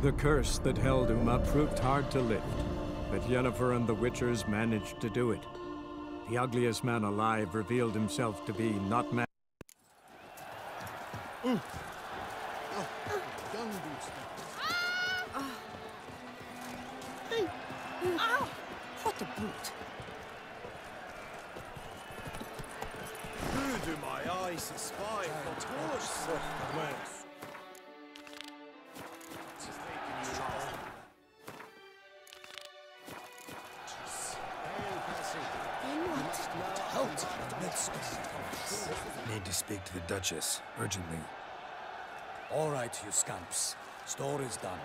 The curse that held Uma proved hard to lift, but Yennefer and the Witchers managed to do it. The ugliest man alive revealed himself to be not man. What a brute! Who do my eyes espy for tours? Need to speak to the Duchess, urgently. All right, you scamps. Story's done.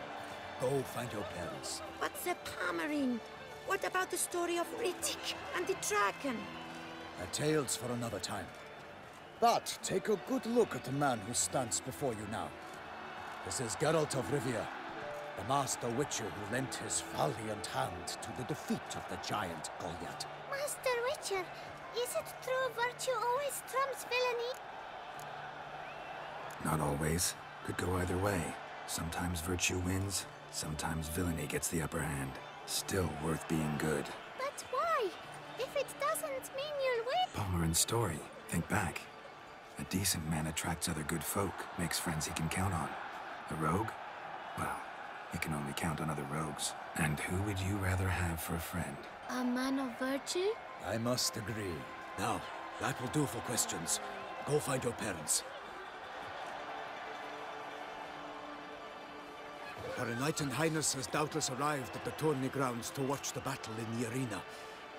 Go find your parents. But the Palmerine? What about the story of Riddick and the dragon? A tale's for another time. But take a good look at the man who stands before you now. This is Geralt of Rivia, the master witcher who lent his valiant hand to the defeat of the giant Goliath. Master Witcher, is it true virtue always trumps villainy? Not always. Could go either way. Sometimes virtue wins, sometimes villainy gets the upper hand. Still worth being good. But why? If it doesn't mean you'll win... Palmerin's story. Think back. A decent man attracts other good folk, makes friends he can count on. A rogue? Well, he can only count on other rogues. And who would you rather have for a friend? A man of virtue? I must agree. Now, that will do for questions. Go find your parents. Her Enlightened Highness has doubtless arrived at the tourney grounds to watch the battle in the arena.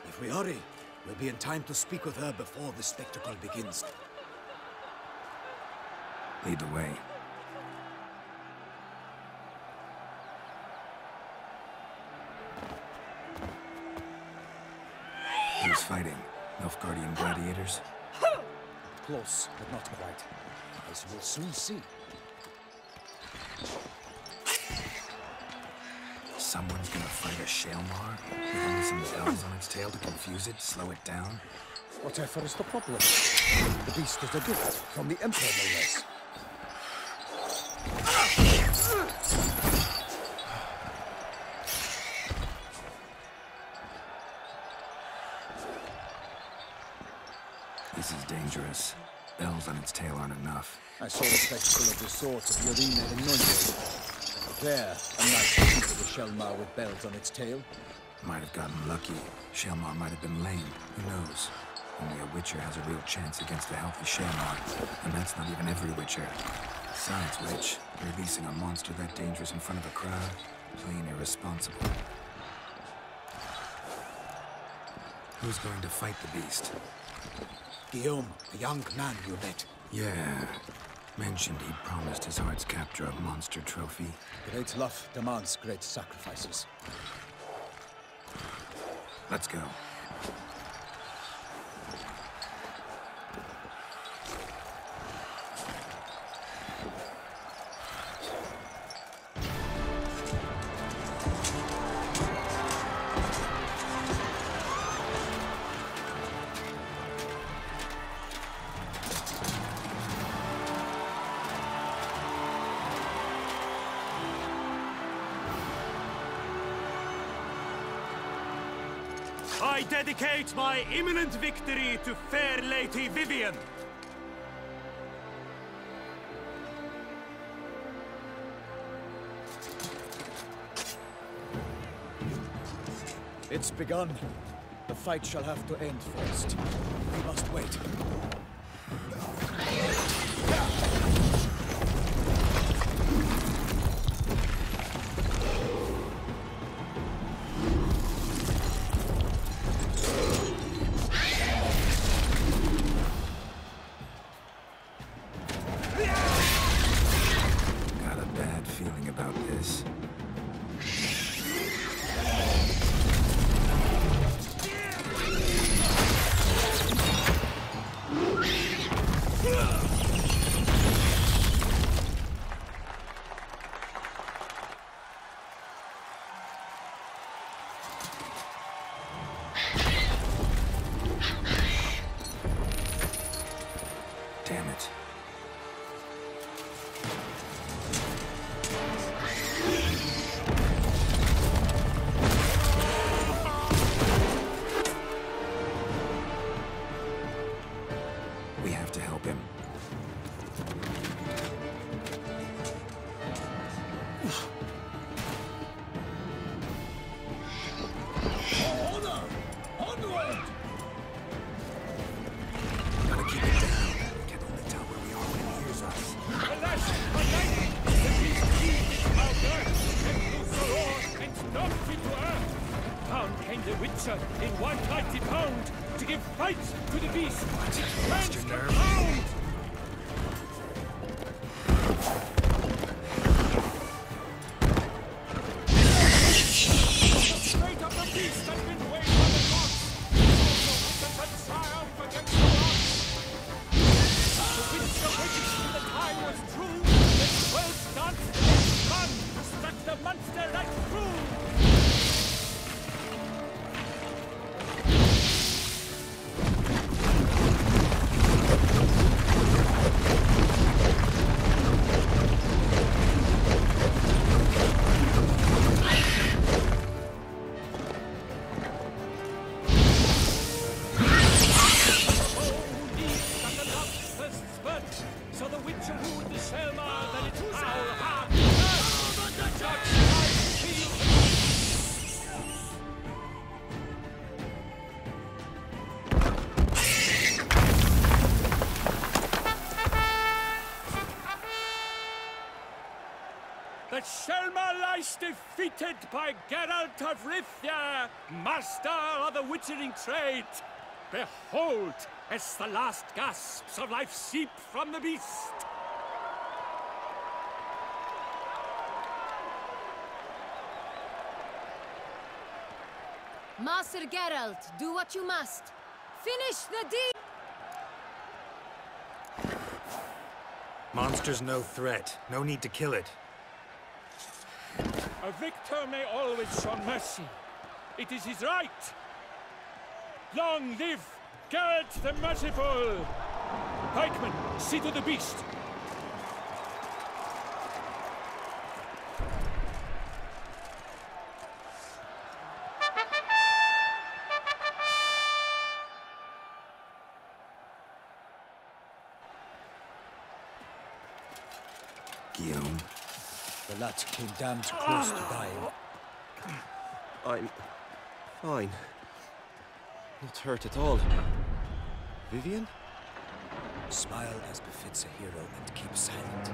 If we hurry, we'll be in time to speak with her before the spectacle begins. Lead the way. Who's fighting? Nilfgaardian gladiators? Close, but not quite. As you will soon see. Someone's gonna fight a Shalmar? With only some bells on its tail to confuse it, slow it down? Whatever is the problem? The beast is a gift from the Emperor, no less. This is dangerous. Bells on its tail aren't enough. I saw the spectacle of the sword at the arena in Nuremberg. There, a knight defeated a Shalmar with bells on its tail. Might have gotten lucky. Shalmar might have been lame. Who knows? Only a Witcher has a real chance against a healthy Shalmar. And that's not even every Witcher. Besides which, releasing a monster that dangerous in front of a crowd, plain irresponsible. Who's going to fight the beast? Guillaume, the young man you met. Yeah. Mentioned he'd promised his heart's captor a monster trophy. Great love demands great sacrifices. Let's go. I dedicate my imminent victory to fair Lady Vivian. It's begun. The fight shall have to end first. We must wait. in 190 pound to give fight to the beast. It Lost your nerve? pound. The fate of the beast has been weighed on the gods. So witness a triumph against the gods. The winds of which when the time was true, the 12 danced against one to struck the monster right through. So the witcher wooed the Selma, then it's our heart. But the judge feel. The Selma lies defeated by Geralt of Rivia, master of the witchering trade. Behold, as the last gasps of life seep from the beast. Master Geralt, do what you must. Finish the deed! Monster's no threat. No need to kill it. A victor may always show mercy. It is his right. Long live Geralt the Merciful! Pikemen, see to the beast. Guillaume. The lad came damned close to dying. I'm fine. Not hurt at all. Vivian? Smile as befits a hero and keep silent.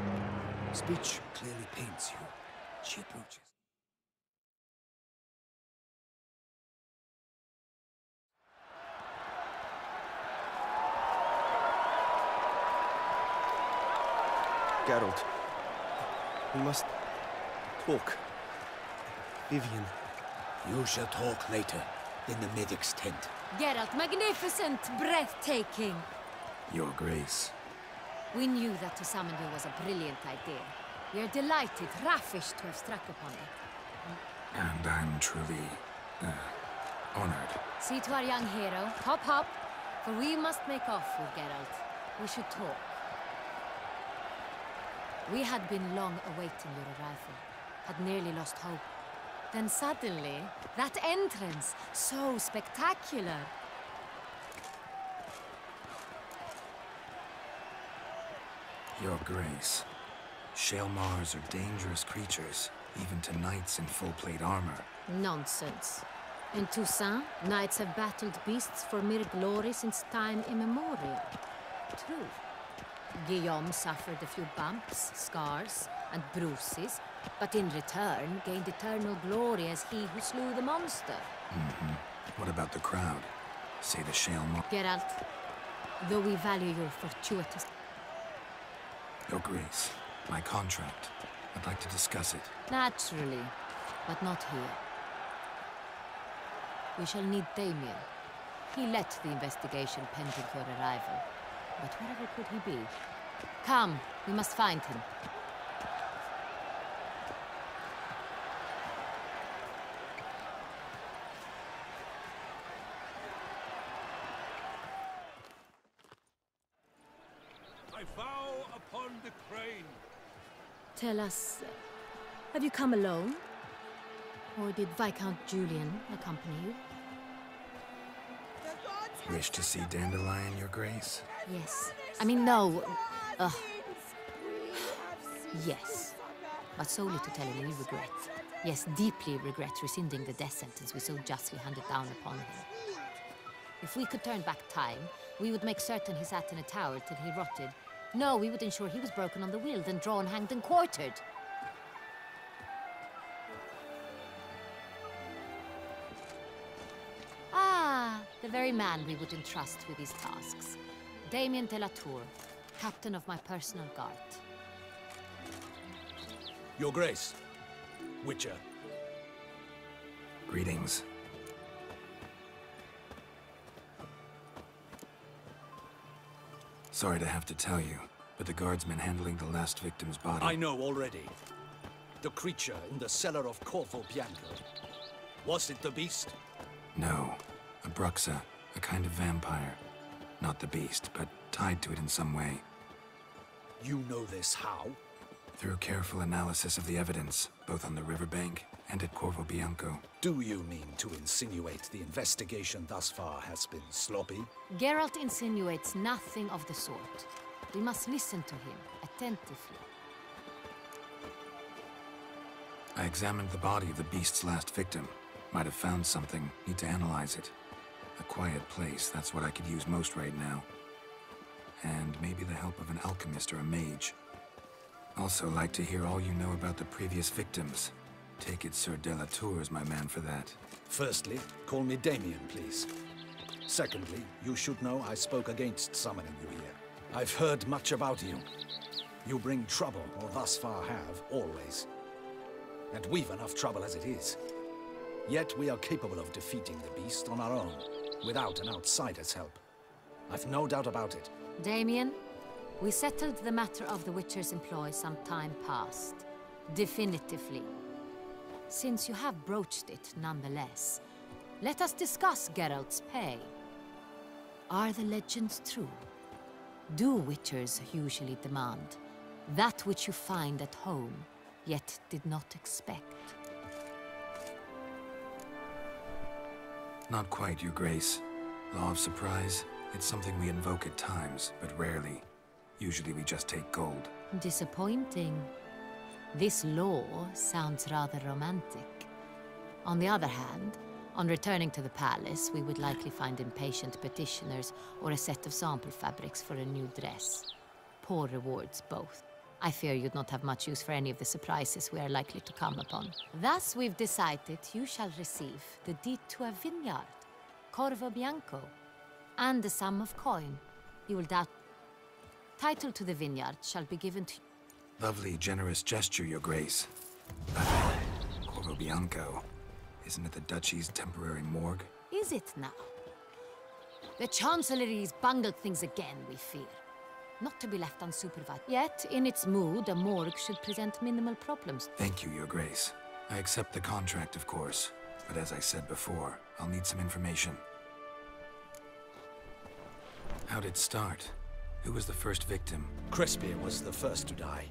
Speech clearly paints you. She approaches. Geralt. We must talk. Vivian. You shall talk later, in the medic's tent. Geralt, magnificent, breathtaking. Your Grace. We knew that to summon you was a brilliant idea. We are delighted, ravished to have struck upon it. And I'm truly, honored. See to our young hero. Hop, hop. For we must make off with Geralt. We should talk. We had been long awaiting your arrival. Had nearly lost hope. Then suddenly, that entrance, so spectacular. Your Grace. Shaelmars are dangerous creatures, even to knights in full-plate armor. Nonsense. In Toussaint, knights have battled beasts for mere glory since time immemorial. True. Guillaume suffered a few bumps, scars, and bruises, but in return gained eternal glory as he who slew the monster. What about the crowd? Say the Shaelmar... Geralt, though we value your fortuitous... Your Grace, my contract. I'd like to discuss it. Naturally, but not here. We shall need Damien. He led the investigation pending your arrival. But wherever could he be? Come, we must find him. I vow upon the crane. Tell us, have you come alone? Or did Viscount Julian accompany you? Wish to see Dandelion, Your Grace? Yes. I mean, no. Yes. But solely to tell him we regret. Yes, deeply regret rescinding the death sentence we so justly handed down upon him. If we could turn back time, we would make certain he sat in a tower till he rotted. No, we would ensure he was broken on the wheel, then drawn, hanged, and quartered. very man we would entrust with these tasks. Damien de la Tour, captain of my personal guard. Your Grace, Witcher. Greetings. Sorry to have to tell you, but the guardsman handling the last victim's body... I know already. The creature in the cellar of Corvo Bianco. Was it the beast? No. A Bruxa, a kind of vampire. Not the beast, but tied to it in some way. You know this how? Through careful analysis of the evidence, both on the riverbank and at Corvo Bianco. Do you mean to insinuate the investigation thus far has been sloppy? Geralt insinuates nothing of the sort. We must listen to him attentively. I examined the body of the beast's last victim. Might have found something. Need to analyze it. A quiet place, that's what I could use most right now. And maybe the help of an alchemist or a mage. Also like to hear all you know about the previous victims. Take it Sir de la Tour is my man for that. Firstly, call me Damien, please. Secondly, you should know I spoke against summoning you here. I've heard much about you. You bring trouble, or thus far have, always. And we've enough trouble as it is. Yet we are capable of defeating the beast on our own, without an outsider's help. I've no doubt about it. Damien, we settled the matter of the Witcher's employ some time past. Definitively. Since you have broached it nonetheless, let us discuss Geralt's pay. Are the legends true? Do Witchers usually demand that which you find at home, yet did not expect? Not quite, Your Grace. Law of surprise, it's something we invoke at times, but rarely. Usually we just take gold. Disappointing. This law sounds rather romantic. On the other hand, on returning to the palace, we would likely find impatient petitioners or a set of sample fabrics for a new dress. Poor rewards, both. I fear you'd not have much use for any of the surprises we are likely to come upon. Thus, we've decided you shall receive the deed to a vineyard, Corvo Bianco, and the sum of coin. You will doubt... Title to the vineyard shall be given to you. Lovely, generous gesture, Your Grace. Corvo Bianco. Isn't it the Duchy's temporary morgue? Is it now? The Chancellery's bungled things again, we fear. Not to be left unsupervised. Yet, in its mood, a morgue should present minimal problems. Thank you, Your Grace. I accept the contract, of course. But as I said before, I'll need some information. How'd it start? Who was the first victim? Crespi was the first to die.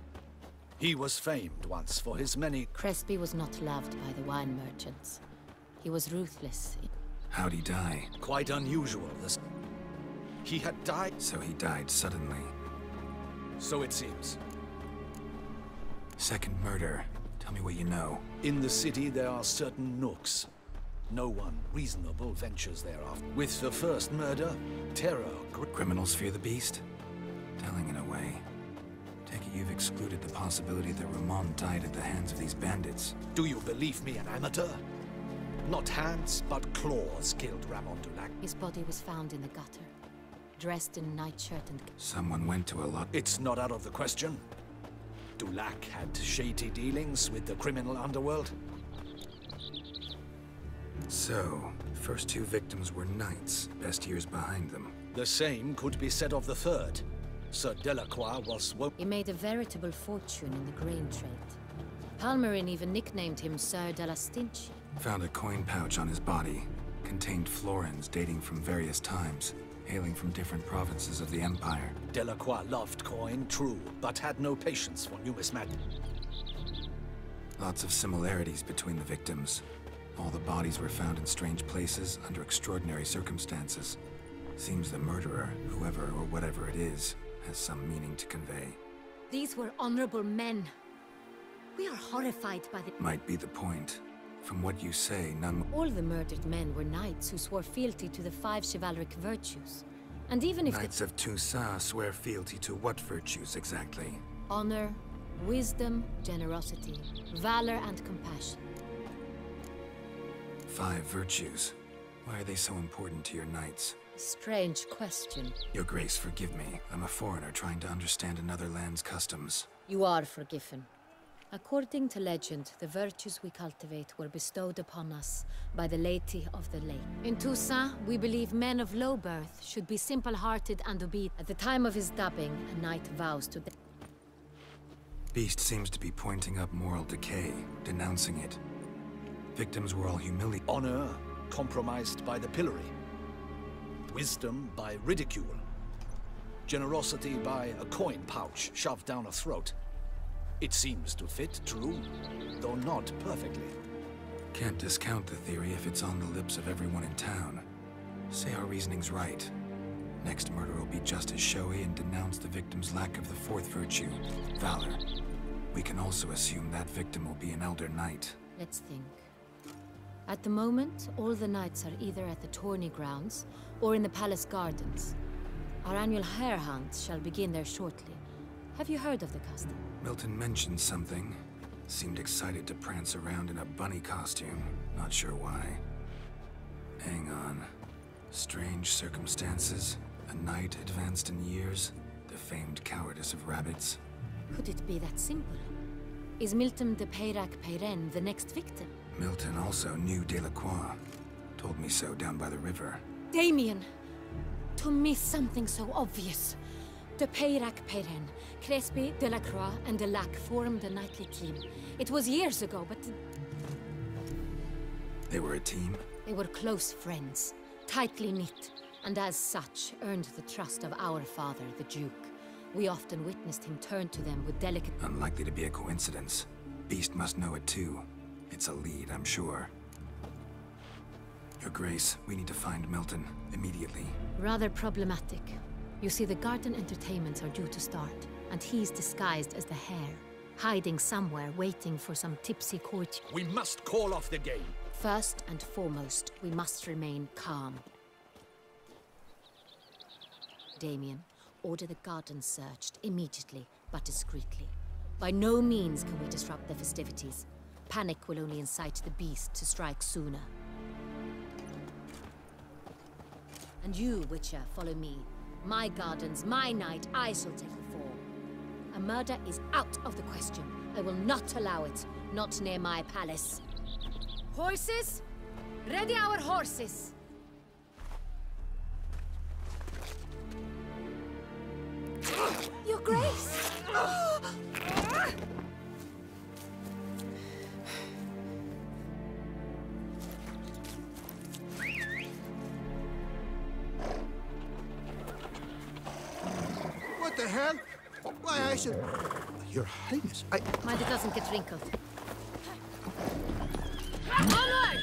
He was famed once for his many... Crespi was not loved by the wine merchants. He was ruthless. How'd he die? Quite unusual. He had died... So he died suddenly. So it seems. Second murder. Tell me what you know. In the city, there are certain nooks. No one reasonable ventures thereafter. With the first murder, terror... Criminals fear the beast? Telling in a way. Take it you've excluded the possibility that Ramon died at the hands of these bandits. Do you believe me an amateur? Not hands, but claws killed Ramon Dulac. His body was found in the gutter, dressed in nightshirt and... Someone went to a lot... It's not out of the question. Dulac had shady dealings with the criminal underworld. So, first two victims were knights, best years behind them. The same could be said of the third. Sir Delacroix was... He made a veritable fortune in the grain trade. Palmerin even nicknamed him Sir de la Stinchi. Found a coin pouch on his body. Contained florins dating from various times, hailing from different provinces of the Empire. Delacroix loved coin, true, but had no patience for numismatic. Lots of similarities between the victims. All the bodies were found in strange places under extraordinary circumstances. Seems the murderer, whoever or whatever it is, has some meaning to convey. These were honorable men. We are horrified by the... Might be the point. From what you say, none... All the murdered men were knights who swore fealty to the 5 chivalric virtues. And even if... Knights of Toussaint swear fealty to what virtues exactly? Honor, wisdom, generosity, valor and compassion. 5 virtues. Why are they so important to your knights? Strange question. Your Grace, forgive me. I'm a foreigner trying to understand another land's customs. You are forgiven. According to legend, the virtues we cultivate were bestowed upon us by the laity of the lake. In Toussaint, we believe men of low birth should be simple-hearted and obedient. At the time of his dubbing, a knight vows to... Beast seems to be pointing up moral decay, denouncing it. Victims were all humiliated. Honor compromised by the pillory. Wisdom by ridicule. Generosity by a coin pouch shoved down a throat. It seems to fit, true, though not perfectly. Can't discount the theory if it's on the lips of everyone in town. Say our reasoning's right. Next murder will be just as showy and denounce the victim's lack of the fourth virtue, valor. We can also assume that victim will be an elder knight. Let's think. At the moment, all the knights are either at the tourney grounds or in the palace gardens. Our annual hare hunt shall begin there shortly. Have you heard of the custom? Milton mentioned something. Seemed excited to prance around in a bunny costume. Not sure why. Hang on. Strange circumstances. A knight advanced in years. The famed cowardice of rabbits. Could it be that simple? Is Milton de Peyrac-Peyren the next victim? Milton also knew Delacroix. Told me so down by the river. Damien! To miss something so obvious. De Peyrac-Peyren, Crespi, Delacroix, and Delac formed a knightly team. It was years ago, but... They were a team? They were close friends, tightly knit, and as such, earned the trust of our father, the Duke. We often witnessed him turn to them with delicate... Unlikely to be a coincidence. Beast must know it too. It's a lead, I'm sure. Your Grace, we need to find Milton, immediately. Rather problematic. You see, the garden entertainments are due to start, and he's disguised as the hare, hiding somewhere, waiting for some tipsy court. We must call off the game. First and foremost, we must remain calm. Damien, order the garden searched immediately, but discreetly. By no means can we disrupt the festivities. Panic will only incite the beast to strike sooner. And you, Witcher, follow me. My gardens, my night, I shall take the fall. A murder is out of the question. I will not allow it. Not near my palace. Horses? Ready our horses! Your Grace! What the hell? Why, I should... Your Highness, Mind it doesn't get wrinkled. Onward!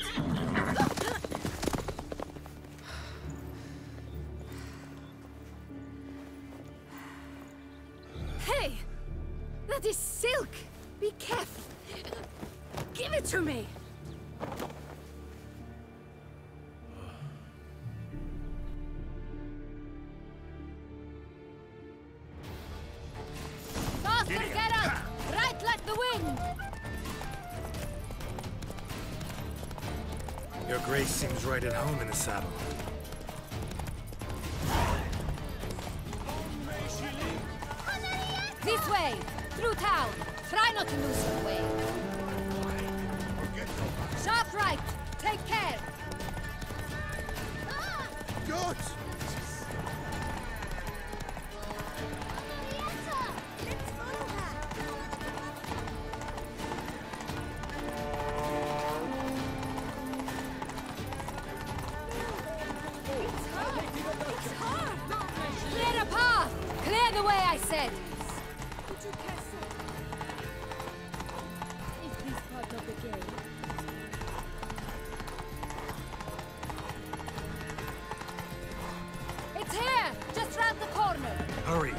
Hey! That is silk! Be careful! Give it to me! Faster, Geralt! Right like the wind! Your Grace seems right at home in the saddle. This way! Through town! Try not to lose your way! Sharp right! Take care! Good! Clear a path! Clear the way, I said! Is this part of the game? It's here! Just round the corner! Hurry!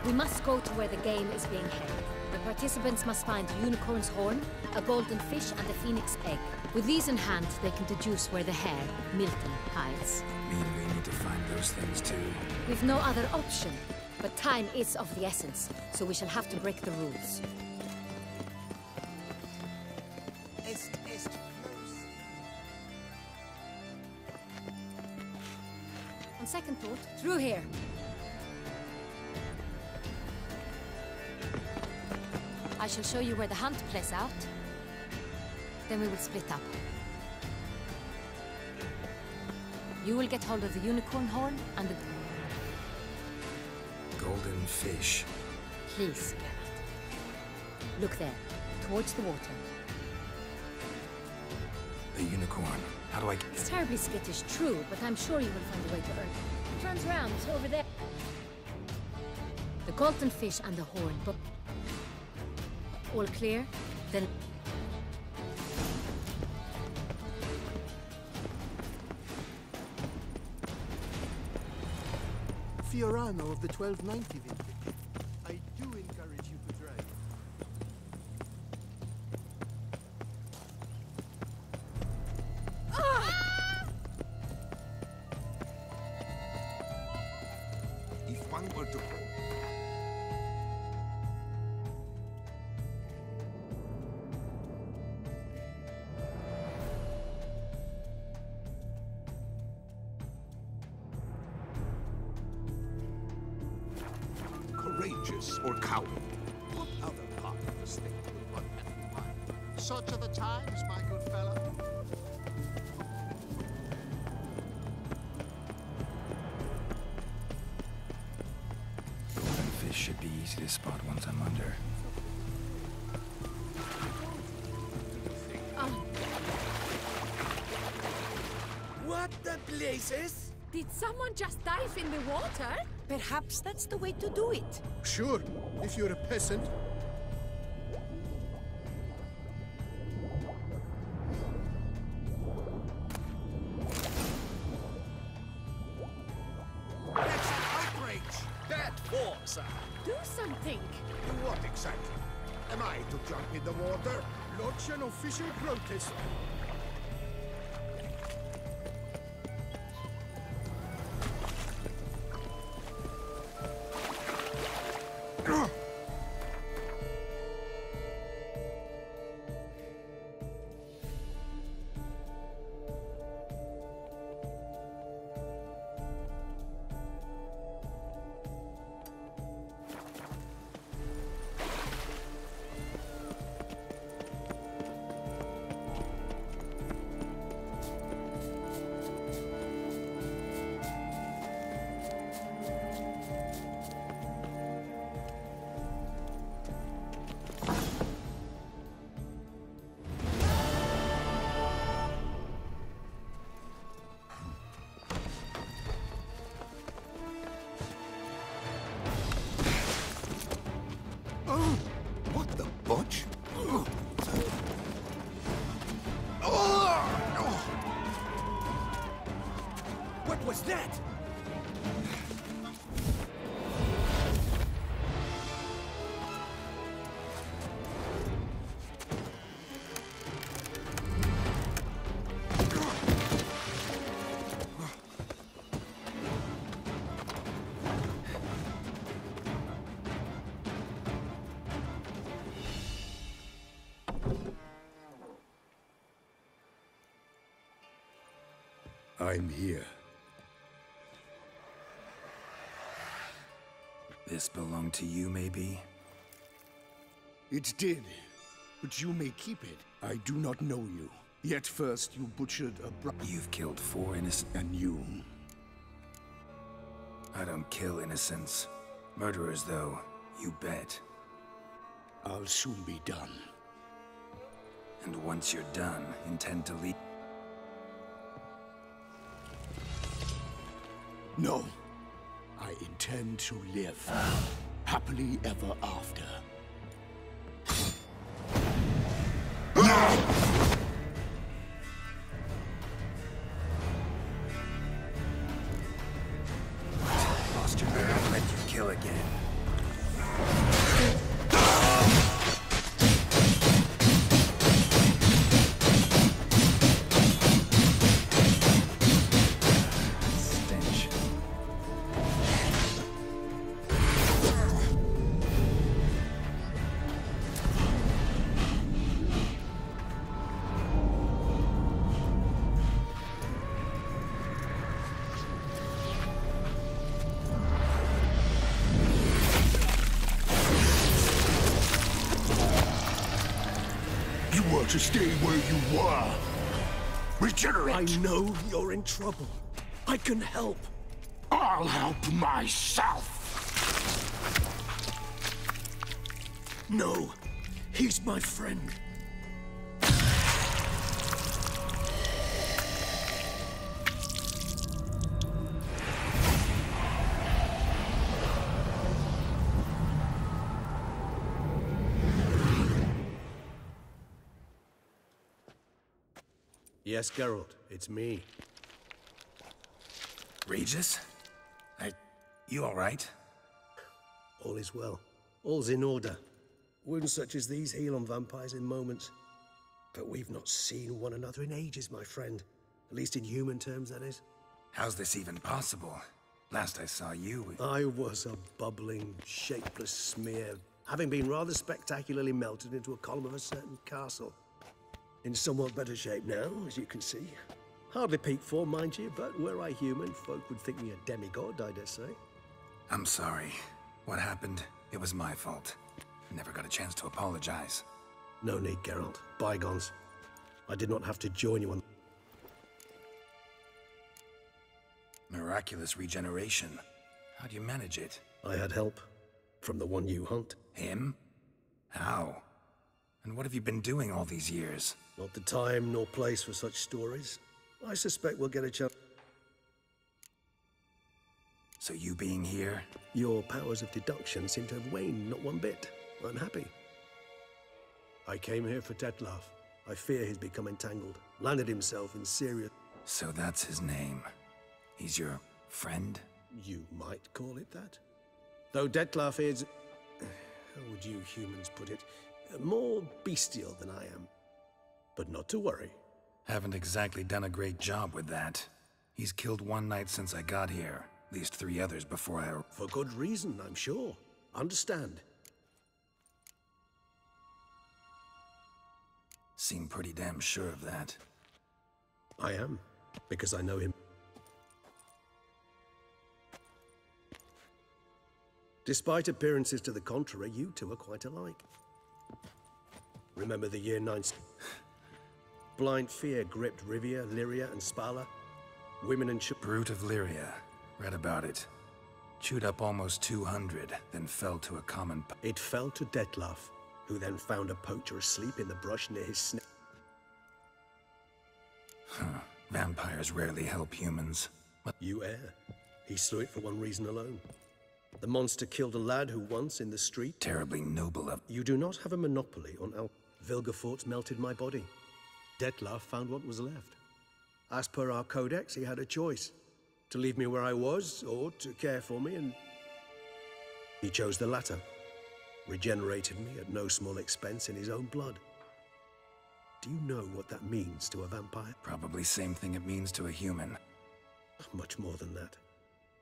We must go to where the game is being held. The participants must find a unicorn's horn, a golden fish, and a phoenix egg. With these in hand, they can deduce where the hare, Milton, hides. Mean we need to find those things too? We've no other option. But time is of the essence, so we shall have to break the rules. second thought, through here. I shall show you where the hunt plays out. Then we will split up. You will get hold of the unicorn horn and the... Golden fish. Please, Geralt. Look there, towards the water. The unicorn. How do I... It's terribly skittish, true, but I'm sure you will find a way to earn it. It runs round, it's over there. The golden fish and the horn, but... All clear? Then... Fiorano of the 1290 vintage. I do encourage you to drive. If one were to... Courageous or coward? What other part of the state would one have in mind? Such are the times, my good fellow. Golden fish should be easy to spot once I'm under. What the blazes? Did someone just dive in the water? Perhaps that's the way to do it. Sure, if you're a peasant. That's an outrage! That war, sir! Do something! Do what exactly? Am I to jump in the water? Lodge an official protest. What the butch? What was that? I'm here. This belonged to you, maybe? It did, but you may keep it. I do not know you. Yet first you butchered a You've killed 4 innocent... and you. I don't kill innocents. Murderers, though, you bet. I'll soon be done. And once you're done, intend to leave... No. I intend to live. Happily ever after. Lost your nerve and let you kill again. to stay where you were. Regenerate! I know you're in trouble. I can help. I'll help myself! No, he's my friend. Yes, Geralt, it's me. Regis? You all right? All is well. All's in order. Wounds such as these heal on vampires in moments. But we've not seen one another in ages, my friend. At least in human terms, that is. How's this even possible? Last I saw you... I was a bubbling, shapeless smear, having been rather spectacularly melted into a column of a certain castle. In somewhat better shape now, as you can see. Hardly peak form, mind you, but were I human, folk would think me a demigod, I dare say. I'm sorry. What happened, it was my fault. Never got a chance to apologize. No need, Geralt. Bygones. I did not have to join you on... Miraculous regeneration. How do you manage it? I had help. From the one you hunt. Him? How? And what have you been doing all these years? Not the time nor place for such stories. I suspect we'll get a chance. So you being here? Your powers of deduction seem to have waned not one bit. I'm happy. I came here for Detlef. I fear he's become entangled. Landed himself in serious... So that's his name. He's your friend? You might call it that. Though Detlef is... How would you humans put it? More bestial than I am. But not to worry. Haven't exactly done a great job with that. He's killed one knight since I got here. At least 3 others before I... For good reason, I'm sure. Understand. Seem pretty damn sure of that. I am, because I know him. Despite appearances to the contrary, you two are quite alike. Remember the year 9... Blind fear gripped Rivia, Lyria, and Spala. Women and... Brute of Lyria. Read about it. Chewed up almost 200, then fell to a common... It fell to Detlef, who then found a poacher asleep in the brush near his snake. Huh. Vampires rarely help humans. You err. He slew it for one reason alone. The monster killed a lad who once, in the street... Terribly noble of... You do not have a monopoly on Vilgefortz melted my body. Detlef found what was left. As per our codex, he had a choice. To leave me where I was, or to care for me, and... He chose the latter. Regenerated me at no small expense in his own blood. Do you know what that means to a vampire? Probably same thing it means to a human. Much more than that.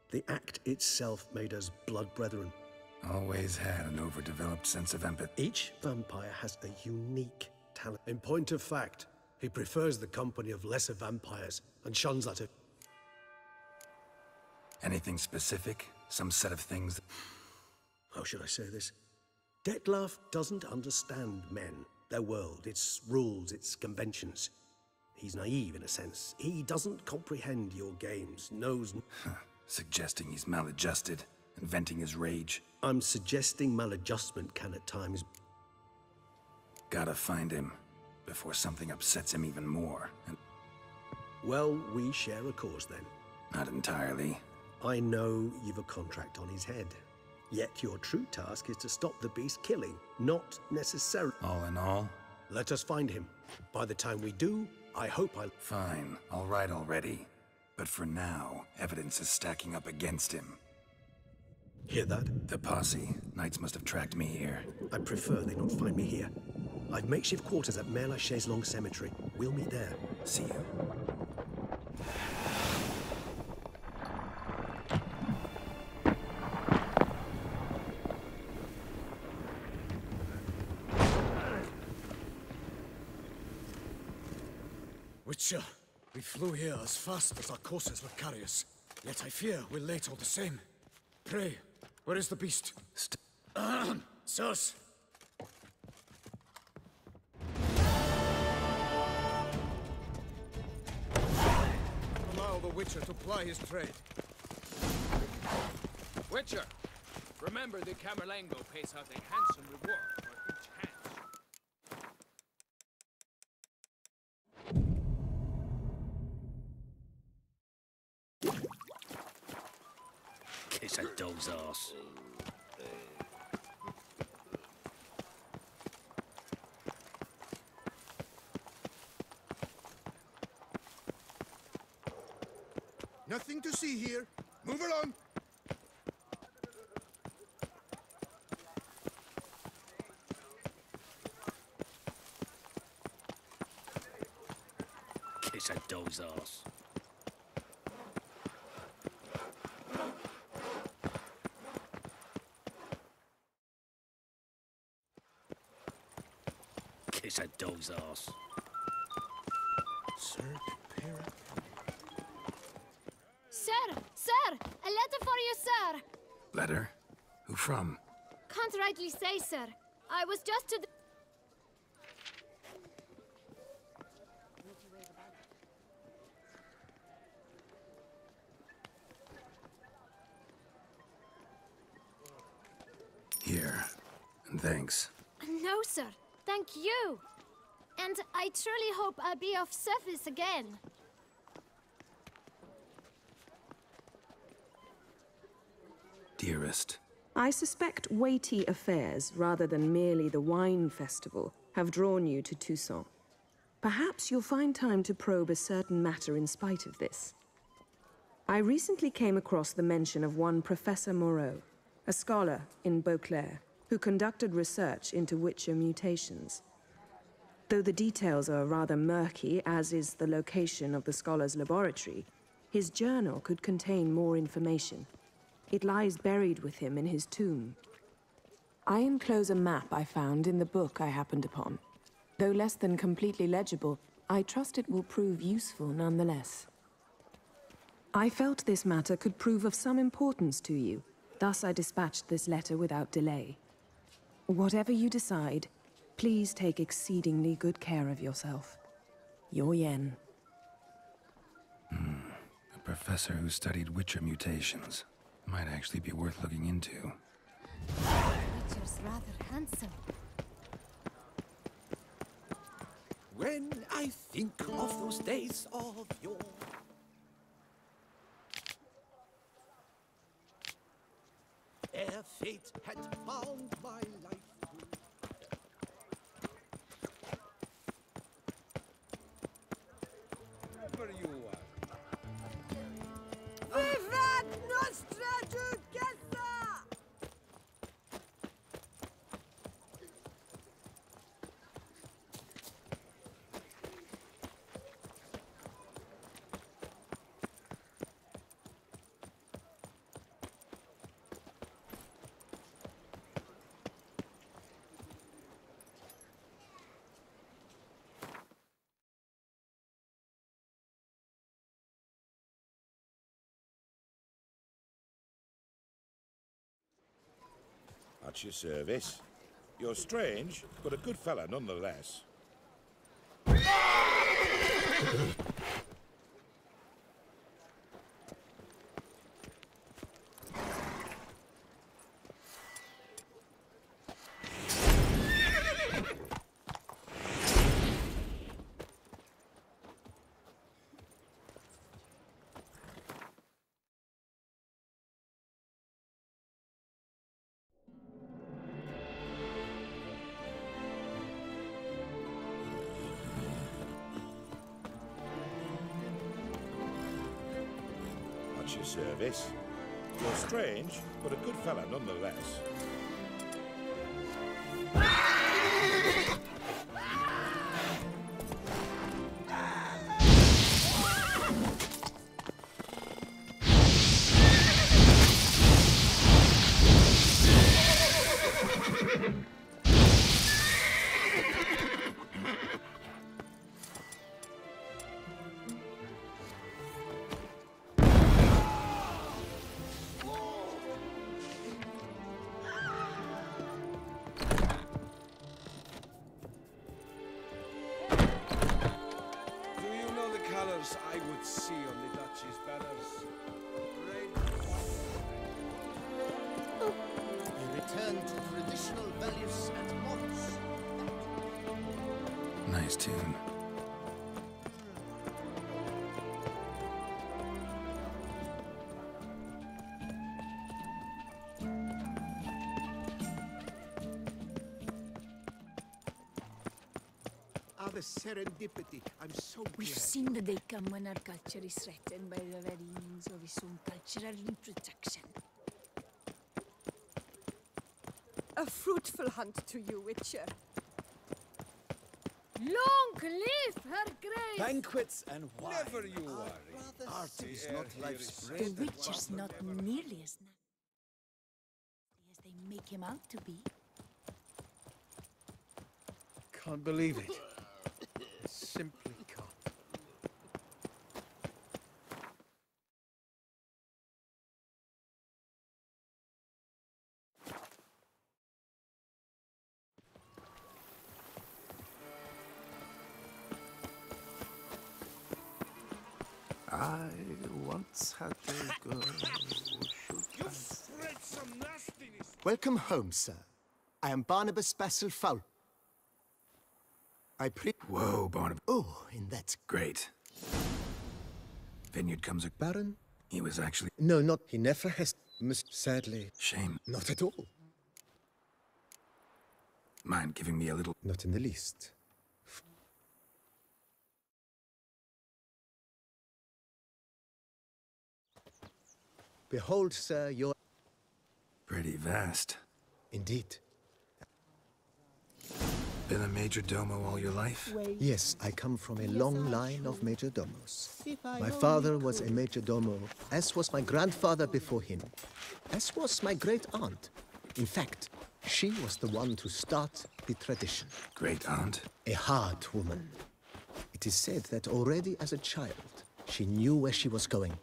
The act itself made us blood brethren. Always had an overdeveloped sense of empathy. Each vampire has a unique talent. In point of fact, he prefers the company of lesser vampires and shuns that of... Anything specific? Some set of things? How should I say this? Detlef doesn't understand men, their world, its rules, its conventions. He's naive in a sense. He doesn't comprehend your games, knows... Suggesting he's maladjusted and venting his rage. I'm suggesting maladjustment can at times... Gotta find him before something upsets him even more. And... Well, we share a cause then. Not entirely. I know you've a contract on his head. Yet your true task is to stop the beast killing, not necessarily... All in all? Let us find him. By the time we do, I hope I'll... Fine. All right already. But for now, evidence is stacking up against him. Hear that? The posse. Knights must have tracked me here. I prefer they not find me here. I've makeshift quarters at Mère Lachaise Long Cemetery. We'll meet there. See you. Witcher, we flew here as fast as our courses would carry us. Yet I fear we're late all the same. Pray, where is the beast? Sirs! a Witcher to ply his trade. Witcher, remember the Camerlengo pays out a handsome reward for each hand. Kiss a dog's ass. Nothing to see here. Move along. Kiss a dog's ass. Kiss a dog's ass. Sir, prepare. Sir! A letter for you, sir! Letter? Who from? Can't rightly say, sir. I was just to the... Here. And thanks. No, sir. Thank you. And I truly hope I'll be of service again. Dearest. I suspect weighty affairs, rather than merely the wine festival, have drawn you to Toussaint. Perhaps you'll find time to probe a certain matter in spite of this. I recently came across the mention of one Professor Moreau, a scholar in Beauclair, who conducted research into Witcher mutations. Though the details are rather murky, as is the location of the scholar's laboratory, his journal could contain more information. It lies buried with him in his tomb. I enclose a map I found in the book I happened upon. Though less than completely legible, I trust it will prove useful nonetheless. I felt this matter could prove of some importance to you, thus I dispatched this letter without delay. Whatever you decide, please take exceedingly good care of yourself. Your Yen. A professor who studied Witcher mutations. Might actually be worth looking into. Witcher's rather handsome. When I think of those days of yore, ere fate had bound my life to where you are. Vivat Nostra Duchessa! At your service. You're strange, but a good fella nonetheless. At your service. You're strange, but a good fella nonetheless. return to traditional values and morals. Nice tune. Ah, the serendipity. I'm so We've glad. seen the day come when our culture is threatened by the very means of its own cultural reproduction. A fruitful hunt to you, Witcher. Long live her grace! Banquets and wine. Never you worry. Art is not life's bread. The Witcher's not nearly as nasty as they make him out to be. Can't believe it. Simply can't. I once had a girl. You've spread some nastiness. Welcome home, sir. I am Barnabas Basil-Foul. Whoa, Barnabas. Oh, in that... Great. Vineyard comes a... Baron? He was actually... No, not... He never has... Sadly... Shame. Not at all. Mind giving me a little... Not in the least. Behold, sir, your... Pretty vast. Indeed. Been a major domo all your life? Yes, I come from a long line of major domos. My father was a major domo, as was my grandfather before him, as was my great aunt. In fact, she was the one to start the tradition. Great aunt? A hard woman. It is said that already as a child, she knew where she was going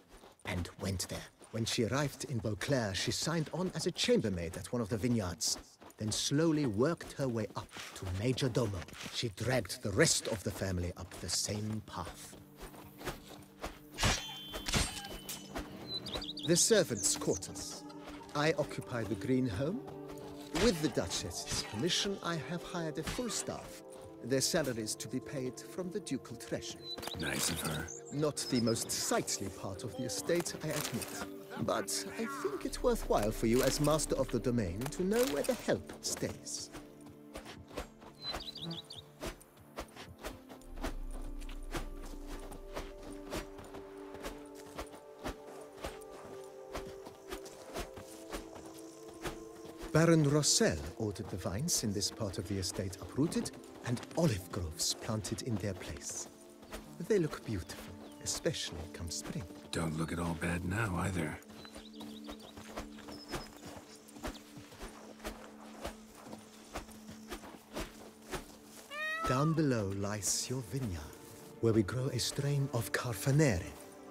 and went there. When she arrived in Beauclair, she signed on as a chambermaid at one of the vineyards, then slowly worked her way up to major domo. She dragged the rest of the family up the same path. The servants' quarters. I occupy the green home. With the Duchess's permission, I have hired a full staff. Their salaries to be paid from the ducal treasury. Nice of her. Not the most sightly part of the estate, I admit. But I think it's worthwhile for you as master of the domain to know where the help stays. Baron Rossel ordered the vines in this part of the estate uprooted and olive groves planted in their place. They look beautiful, especially come spring. Don't look at all bad now, either. Down below lies your vineyard, where we grow a strain of Carfanere,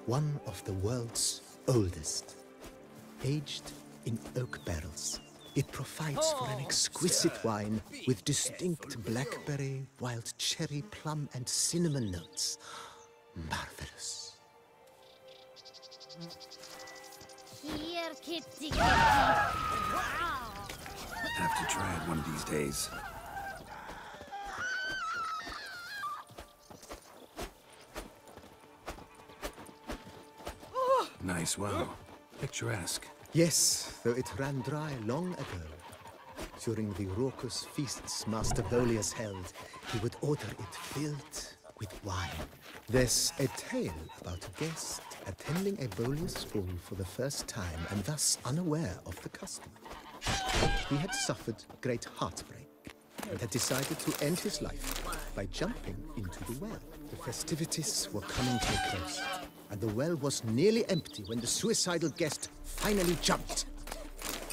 one of the world's oldest. Aged in oak barrels, it provides for an exquisite wine with distinct blackberry, wild cherry, plum, and cinnamon notes. Marvelous. Here, kitty, kitty. Have to try it one of these days. Nice well. Picturesque. Yes, though it ran dry long ago. During the raucous feasts Master Bolius held, he would order it filled with wine. There's a tale about a guest attending a Bolius ball for the first time and thus unaware of the custom. He had suffered great heartbreak and had decided to end his life by jumping into the well. The festivities were coming to a close, and the well was nearly empty when the suicidal guest finally jumped.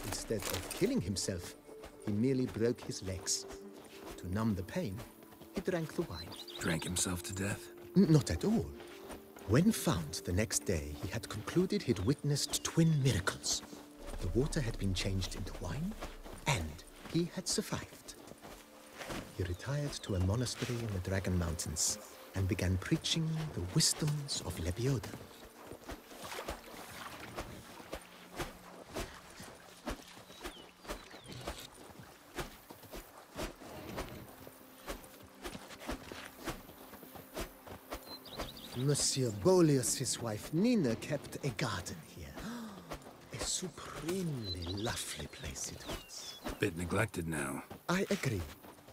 Instead of killing himself, he merely broke his legs. To numb the pain, he drank the wine. Drank himself to death? Not at all. When found the next day, he had concluded he'd witnessed twin miracles. The water had been changed into wine, and he had survived. He retired to a monastery in the Dragon Mountains and began preaching the wisdoms of Lebioda. Monsieur Bolius, his wife Nina, kept a garden here. A supremely lovely place it was. Bit neglected now. I agree.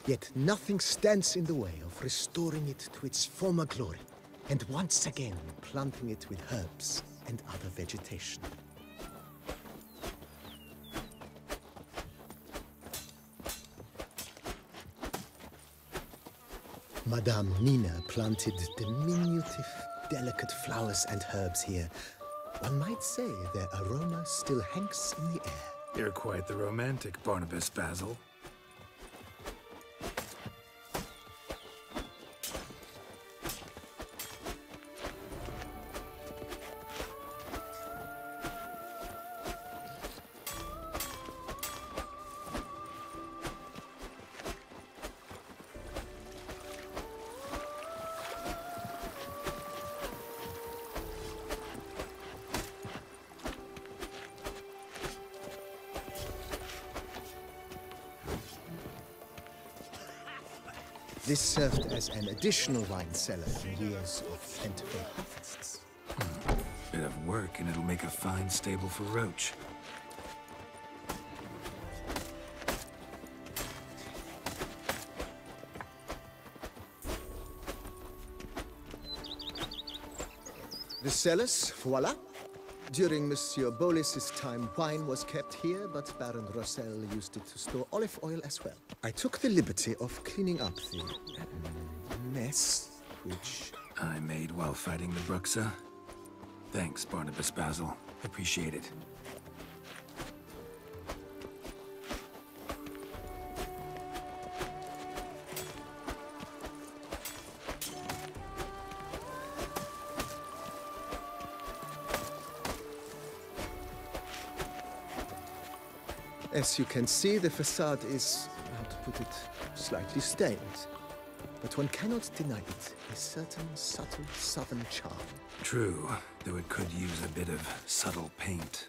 Yet nothing stands in the way of restoring it to its former glory, and once again planting it with herbs and other vegetation. Madame Nina planted diminutive, delicate flowers and herbs here. One might say their aroma still hangs in the air. You're quite the romantic, Barnabas Basil. This served as an additional wine cellar in years of plentiful harvests. Bit of work, and it'll make a fine stable for Roach. The cellars, voila. During Monsieur Bolis's time, wine was kept here, but Baron Rossel used it to store olive oil as well. I took the liberty of cleaning up the mess, which I made while fighting the Bruxa. Thanks, Barnabas Basil. Appreciate it. As you can see, the facade is, how to put it, slightly stained. But one cannot deny it, a certain subtle southern charm. True, though it could use a bit of subtle paint.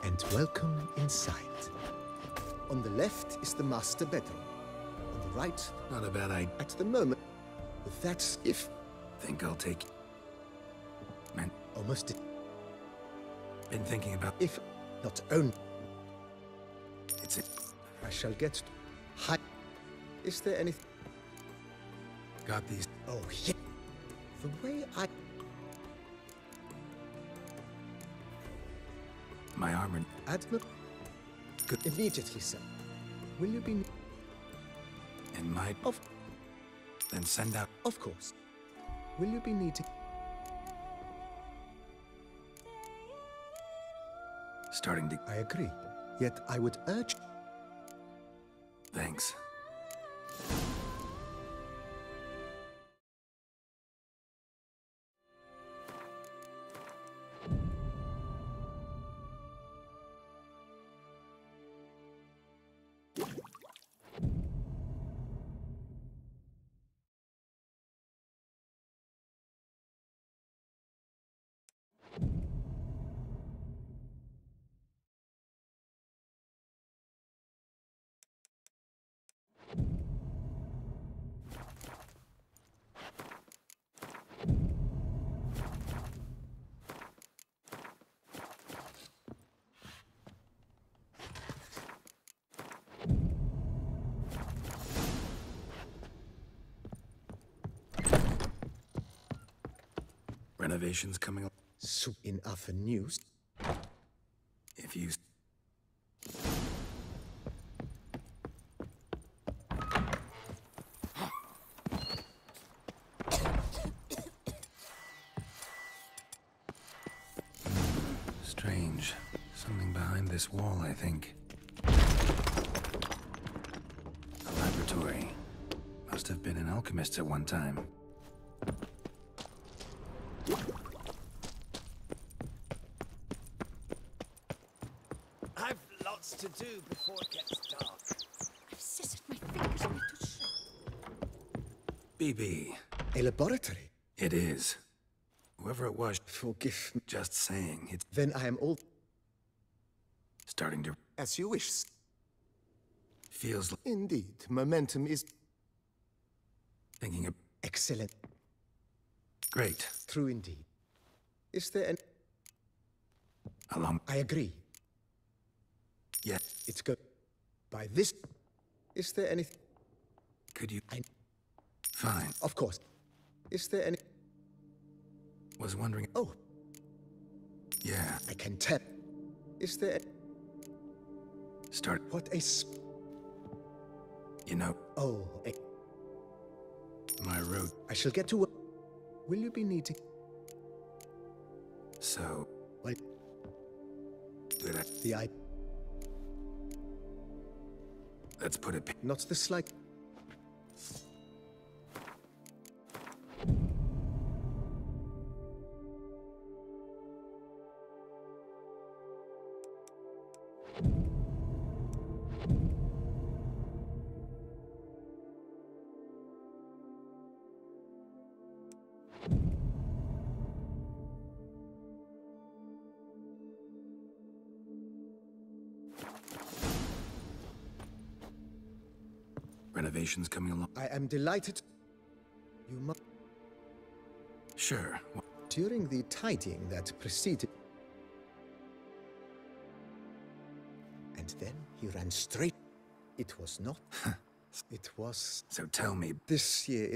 And welcome inside. On the left is the master bedroom. On the right... Not a bad idea. At the moment, that's if... Think I'll take... Man. Almost... Been thinking about... If... Not only... It's it. I shall get... High... Is there anything... Got these... Oh, yeah. The way I... My armor... Admiral... Good. Immediately, sir. Will you be... In my... Of... Then send out... Of course. Will you be needing... Starting to... I agree. Yet I would urge... Thanks. Renovations coming up. So in other news... If you... Strange. Something behind this wall, I think. A laboratory. Must have been an alchemist at one time. I've lots to do before it gets dark. I've scissored my fingers away to shred. BB. A laboratory? It is. Whoever it was, forgive me. Just saying, it's... Then I am all... starting to... As you wish. Feels like... Indeed, momentum is... Thinking of... Excellent. Great. True indeed. Is there an... Along... I agree. Yeah. It's good. By this... Is there anything... Could you... Fine. Of course. Is there any... Was wondering... Oh. Yeah. I can tell. Is there... Start... What a... You know... Oh, My road... I shall get to work. Will you be needing... So... Well... Good. The Let's put it... Not the slight... Renovations coming along. I am delighted. You must... Sure. During the tidying that preceded... And then he ran straight... It was not... It was... So tell me... This year...